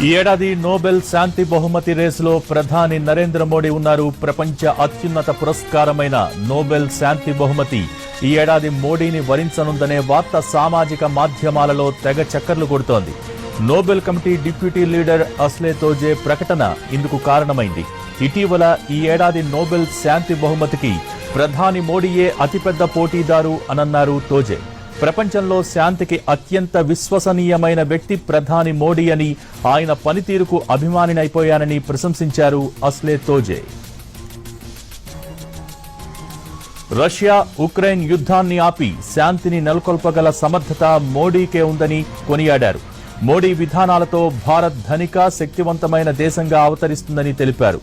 ఈ ఏడాది నోబెల్ శాంతి బహుమతి రేసులో ప్రధాని నరేంద్ర మోడీ ఉన్నారు. ప్రపంచ అత్యున్నత పురస్కారమైన నోబెల్ శాంతి బహుమతి ఈ ఏడాది మోడీని వరించనుందనే వార్త సామాజిక మాధ్యమాలలో తెగ చక్కర్లు కొడుతోంది. నోబెల్ కమిటీ డిప్యూటీ లీడర్ అస్లే తోజే ప్రకటన ఇందుకు కారణమైంది. ఇటీవల ఈ ఏడాది నోబెల్ శాంతి బహుమతికి ప్రధాని మోడీయే అతిపెద్ద పోటీదారు అనన్నారు తోజే. ప్రపంచంలో శాంతికి అత్యంత విశ్వసనీయమైన వ్యక్తి ప్రధాని మోడీ అని, ఆయన పనితీరుకు అభిమానినైపోయానని ప్రశంసించారు అస్లే తోజే. రష్యా ఉక్రెయిన్ యుద్ధాన్ని ఆపి శాంతిని నెలకొల్పగల సమర్థత మోడీకే ఉందని కొనియాడారు. మోడీ విధానాలతో భారత్ ధనిక, శక్తివంతమైన దేశంగా అవతరిస్తుందని తెలిపారు.